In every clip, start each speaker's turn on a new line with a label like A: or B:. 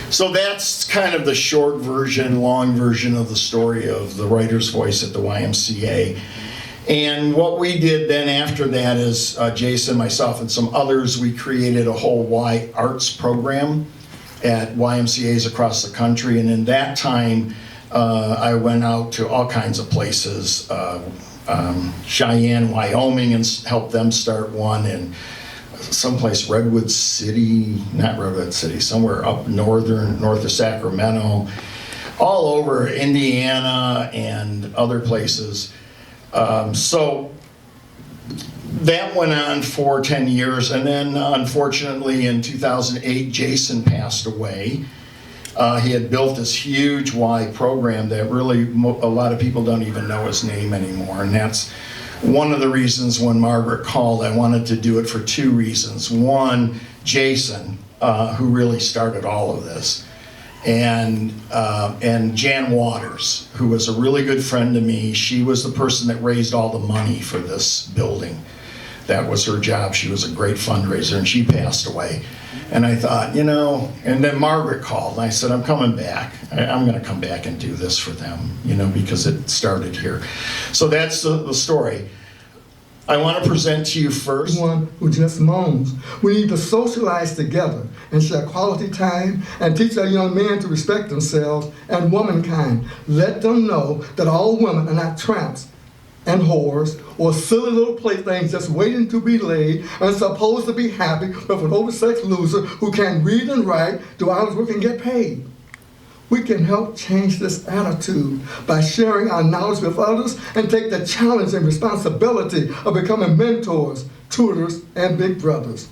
A: So that's kind of the short version, long version of the story of the writer's voice at the YMCA. And what we did then after that is Jason, myself, and some others, we created a whole Y Arts program at YMCAs across the country. And in that time, I went out to all kinds of places, Cheyenne, Wyoming, and helped them start one, and someplace Redwood City, not Redwood City, somewhere up north of Sacramento, all over Indiana and other places. So that went on for 10 years, and then unfortunately in 2008, Jason passed away. He had built this huge Y program that really a lot of people don't even know his name anymore, and that's one of the reasons when Margaret called, I wanted to do it for two reasons. One, Jason, who really started all of this, and Jan Waters, who was a really good friend to me. She was the person that raised all the money for this building. That was her job. She was a great fundraiser, and she passed away. And I thought, and then Margaret called, and I said, I'm coming back. I'm going to come back and do this for them, because it started here. So that's the story. I want to present to you first.
B: One who just moans. We need to socialize together and share quality time and teach our young men to respect themselves and womankind. Let them know that all women are not tramps and whores or silly little playthings just waiting to be laid and supposed to be happy with an oversexed loser who can read and write, do hours work, and get paid. We can help change this attitude by sharing our knowledge with others and take the challenge and responsibility of becoming mentors, tutors, and big brothers.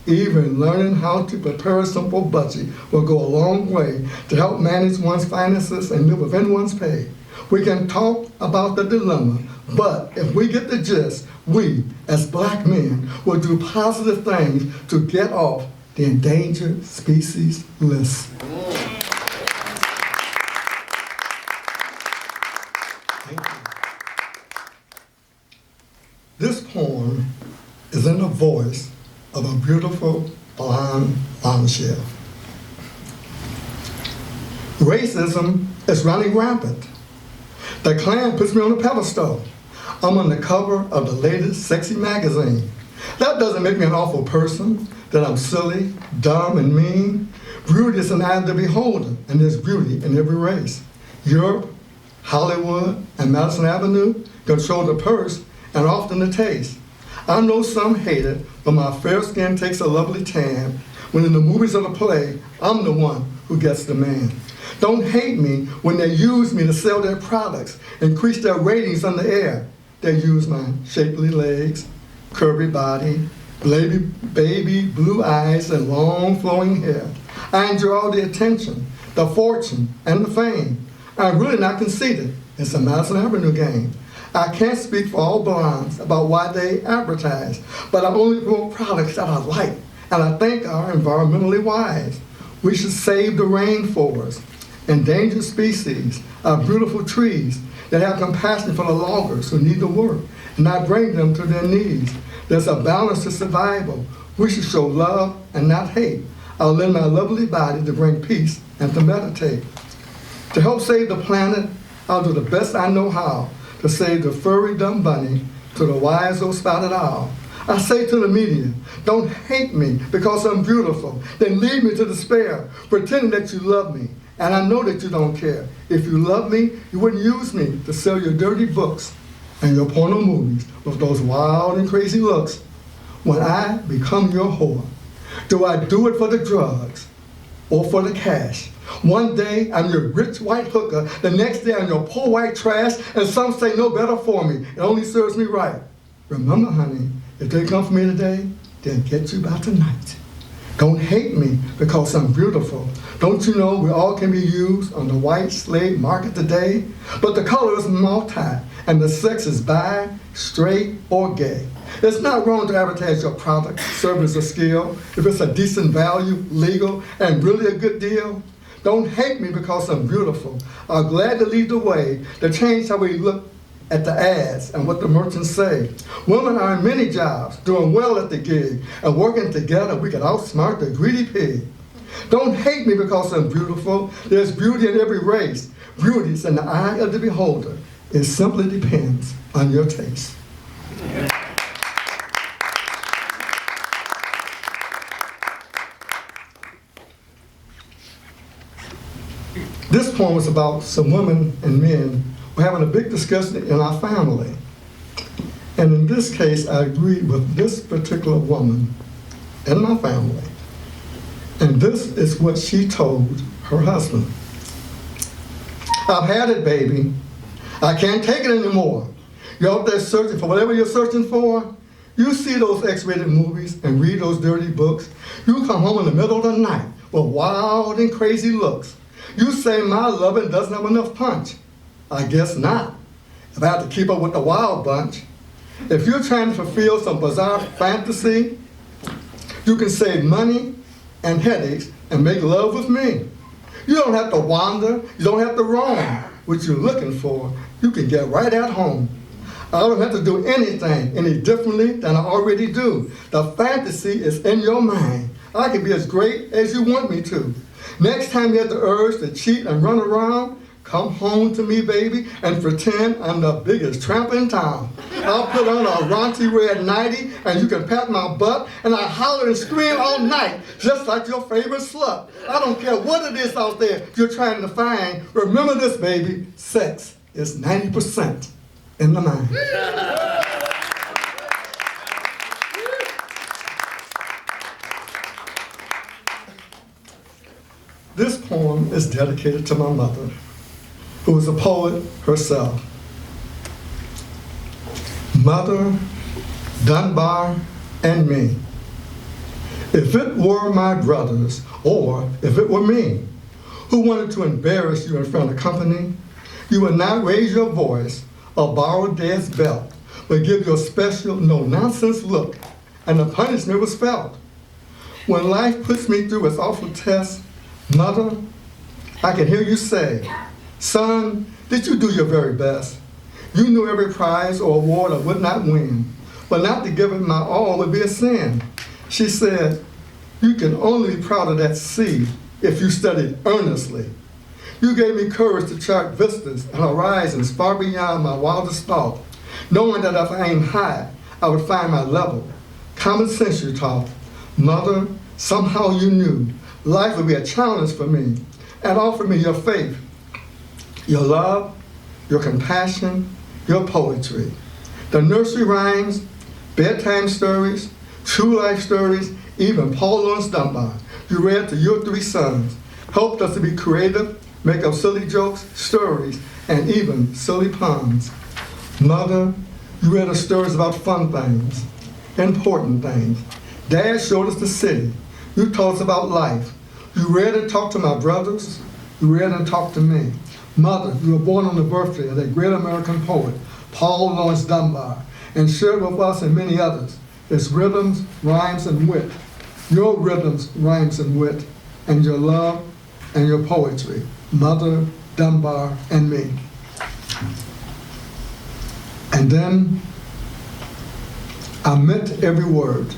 B: Even learning how to prepare a simple budget will go a long way to help manage one's finances and live within one's pay. We can talk about the dilemma, but if we get the gist, we, as black men, will do positive things to get off the endangered species list. This poem is in the voice of a beautiful blonde bombshell. Racism is running rampant. The Klan puts me on a pedestal. I'm on the cover of the latest sexy magazine. That doesn't make me an awful person, that I'm silly, dumb, and mean. Beauty is an eye of the beholder, and there's beauty in every race. Europe, Hollywood, and Madison Avenue control the purse and often the taste. I know some hate it, but my fair skin takes a lovely tan. When in the movies or the play, I'm the one who gets the man. Don't hate me when they use me to sell their products, increase their ratings on the air. They use my shapely legs, curvy body, baby blue eyes, and long flowing hair. I enjoy all the attention, the fortune, and the fame. I'm really not conceited. It's a Madison Avenue game. I can't speak for all blondes about why they advertise, but I only promote products that I like and I think are environmentally wise. We should save the rainforest. Endangered species are beautiful trees that have compassion for the loggers who need the work and not bring them to their knees. There's a balance to survival. We should show love and not hate. I'll lend my lovely body to bring peace and to meditate. To help save the planet, I'll do the best I know how to save the furry dumb bunny to the wise old spotted owl. I say to the media, don't hate me because I'm beautiful, then lead me to despair, pretending that you love me. And I know that you don't care. If you love me, you wouldn't use me to sell your dirty books and your porno movies with those wild and crazy looks. When I become your whore, do I do it for the drugs or for the cash? One day I'm your rich white hooker, the next day I'm your poor white trash, and some say no better for me. It only serves me right. Remember, honey, if they come for me today, they'll get you by tonight. Don't hate me because I'm beautiful. Don't you know we all can be used on the white slave market today? But the color is multi, and the sex is bi, straight, or gay. It's not wrong to advertise your product, service, or skill if it's a decent value, legal, and really a good deal. Don't hate me because I'm beautiful. I'm glad to lead the way to change how we look at the ads and what the merchants say. Women are in many jobs, doing well at the gig, and working together we can outsmart the greedy pig. Don't hate me because I'm beautiful. There's beauty in every race. Beauty is in the eye of the beholder. It simply depends on your taste. This poem was about some women and men who were having a big discussion in our family. And in this case, I agreed with this particular woman in my family. And this is what she told her husband. I've had it, baby. I can't take it anymore. You're out there searching for whatever you're searching for. You see those X-rated movies and read those dirty books. You come home in the middle of the night with wild and crazy looks. You say my loving doesn't have enough punch. I guess not, if I have to keep up with the wild bunch. If you're trying to fulfill some bizarre fantasy, you can save money and headaches and make love with me. You don't have to wander, you don't have to roam. What you're looking for, you can get right at home. I don't have to do anything any differently than I already do. The fantasy is in your mind. I can be as great as you want me to. Next time you have the urge to cheat and run around, come home to me, baby, and pretend I'm the biggest tramp in town. I'll put on a raunchy red nightie, and you can pat my butt, and I holler and scream all night, just like your favorite slut. I don't care what it is out there you're trying to find. Remember this, baby, sex is 90% in the mind. This poem is dedicated to my mother, who was a poet herself. Mother, Dunbar, and me. If it were my brothers, or if it were me, who wanted to embarrass you in front of company, you would not raise your voice or borrow Dad's belt, but give your special no-nonsense look, and the punishment was felt. When life puts me through its awful test, Mother, I can hear you say, son, did you do your very best? You knew every prize or award I would not win, but not to give it my all would be a sin. She said, you can only be proud of that seed if you studied earnestly. You gave me courage to chart vistas and horizons far beyond my wildest thought, knowing that if I aimed high, I would find my level. Common sense you taught. Mother, somehow you knew life would be a challenge for me, and offered me your faith, your love, your compassion, your poetry. The nursery rhymes, bedtime stories, true life stories, even Paul Laurence Dunbar, you read to your 3 sons, helped us to be creative, make up silly jokes, stories, and even silly puns. Mother, you read us stories about fun things, important things. Dad showed us the city. You taught us about life. You read and talked to my brothers. You read and talked to me. Mother, you were born on the birthday of that great American poet, Paul Laurence Dunbar, and shared with us and many others his rhythms, rhymes, and wit. Your rhythms, rhymes, and wit, and your love and your poetry. Mother, Dunbar, and me. And then I meant every word.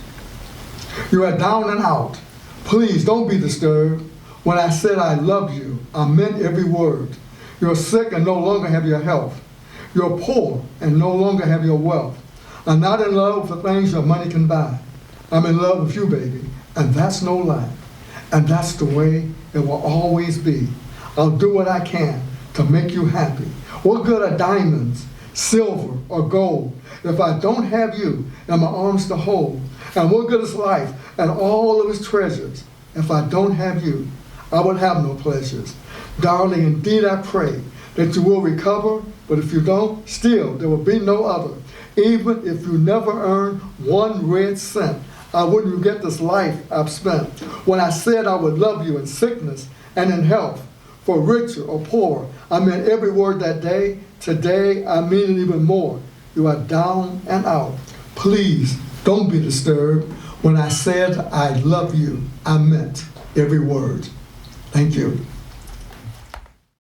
B: You are down and out. Please don't be disturbed. When I said I love you, I meant every word. You're sick and no longer have your health. You're poor and no longer have your wealth. I'm not in love with the things your money can buy. I'm in love with you, baby, and that's no lie. And that's the way it will always be. I'll do what I can to make you happy. What good are diamonds, silver, or gold if I don't have you in my arms to hold? And what good is life and all of its treasures if I don't have you? I would have no pleasures. Darling, indeed I pray that you will recover, but if you don't, still there will be no other. Even if you never earn 1 red cent, I wouldn't regret this life I've spent. When I said I would love you in sickness and in health, for richer or poor, I meant every word that day. Today, I mean it even more. You are down and out. Please, don't be disturbed. When I said I love you, I meant every word. Thank you.